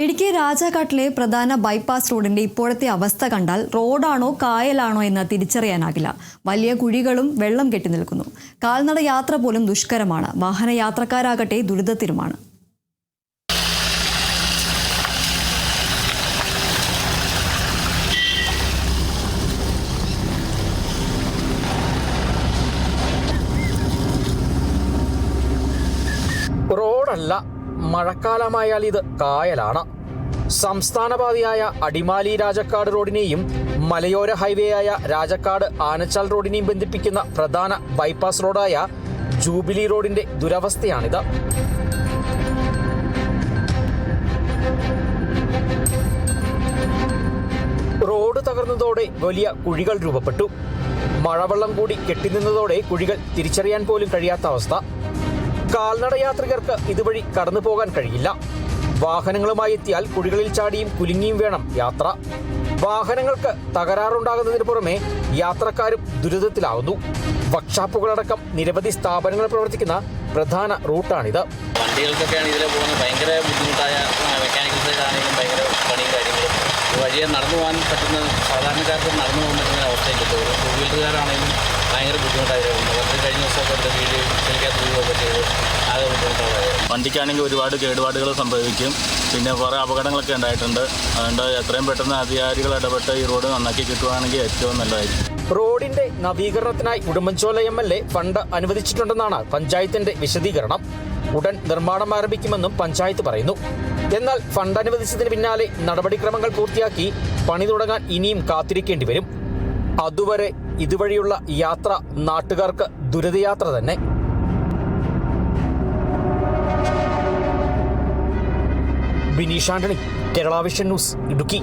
ഇടുക്കി രാജാക്കാട്ടിലെ പ്രധാന ബൈപ്പാസ് റോഡിന്റെ ഇപ്പോഴത്തെ അവസ്ഥ കണ്ടാൽ റോഡാണോ കായലാണോ എന്ന് തിരിച്ചറിയാനാകില്ല. വലിയ കുഴികളും വെള്ളം കെട്ടി നിൽക്കുന്നു. കാൽനട യാത്ര പോലും ദുഷ്കരമാണ്. വാഹനയാത്രക്കാരാകട്ടെ ദുരിതത്തിലുമാണ്. റോഡല്ല, മഴക്കാലമായാൽ ഇത് കായലാണ്. സംസ്ഥാനപാതയായ അടിമാലി രാജക്കാട് റോഡിനെയും മലയോര ഹൈവേയായ രാജക്കാട് ആനച്ചാൽ റോഡിനെയും ബന്ധിപ്പിക്കുന്ന പ്രധാന ബൈപ്പാസ് റോഡായ ജൂബിലി റോഡിന്റെ ദുരവസ്ഥയാണിത്. റോഡ് തകർന്നതോടെ വലിയ കുഴികൾ രൂപപ്പെട്ടു. മഴവെള്ളം കൂടി കെട്ടിനിന്നതോടെ കുഴികൾ തിരിച്ചറിയാൻ പോലും കഴിയാത്ത അവസ്ഥ. കാൽനട യാത്രികർക്ക് ഇതുവഴി കടന്നു പോകാൻ കഴിയില്ല. വാഹനങ്ങളുമായി എത്തിയാൽ കുഴികളിൽ ചാടിയും കുലുങ്ങിയും വേണം യാത്ര. വാഹനങ്ങൾക്ക് തകരാറുണ്ടാകുന്നതിന് പുറമെ യാത്രക്കാരും ദുരിതത്തിലാവുന്നു. വർക്ക്ഷോപ്പുകളടക്കം നിരവധി സ്ഥാപനങ്ങൾ പ്രവർത്തിക്കുന്ന പ്രധാന റൂട്ടാണിത്. വണ്ടികൾക്കൊക്കെയാണ് ഇതിലെ പോകുന്നത്. ഭയങ്കര ബുദ്ധിമുട്ടായ മെക്കാനിക്കൽ സൈഡാണെങ്കിലും ഭയങ്കര പണിയും കാര്യങ്ങളും. വഴിയെ നടന്നു പോകാൻ പറ്റുന്ന സാധാരണക്കാർക്ക് നടന്നു പോകാൻ പറ്റുന്ന അവസ്ഥയൊക്കെ ടൂ വീലറുകാരാണെങ്കിലും ഭയങ്കര ബുദ്ധിമുട്ടായിരുന്നു. കഴിഞ്ഞ ദിവസമൊക്കെ വീട് ചെലിക്കാത്ത ചെയ്ത് ആകെ ബുദ്ധിമുട്ടുള്ളതായിരുന്നു. വണ്ടിക്കാണെങ്കിൽ ഒരുപാട് കേടുപാടുകൾ സംഭവിക്കും. പിന്നെ കുറേ അപകടങ്ങളൊക്കെ ഉണ്ടായിട്ടുണ്ട്. അതുകൊണ്ട് എത്രയും പെട്ടെന്ന് അധികാരികൾ ഇടപെട്ട് ഈ റോഡ് നന്നാക്കി കിട്ടുവാണെങ്കിൽ ഏറ്റവും നല്ലതായിരിക്കും. റോഡിന്റെ നവീകരണത്തിനായി ഉടുമ്പൻചോല MLA ഫണ്ട് അനുവദിച്ചിട്ടുണ്ടെന്നാണ് പഞ്ചായത്തിന്റെ വിശദീകരണം. ഉടൻ നിർമ്മാണം ആരംഭിക്കുമെന്നും പഞ്ചായത്ത് പറയുന്നു. എന്നാൽ ഫണ്ട് അനുവദിച്ചതിന് പിന്നാലെ നടപടിക്രമങ്ങൾ പൂർത്തിയാക്കി പണി തുടങ്ങാൻ ഇനിയും കാത്തിരിക്കേണ്ടി വരും. അതുവരെ ഇതുവഴിയുള്ള യാത്ര നാട്ടുകാർക്ക് ദുരിതയാത്ര തന്നെ. Bineesh Antony, Kerala vision news, Idukki.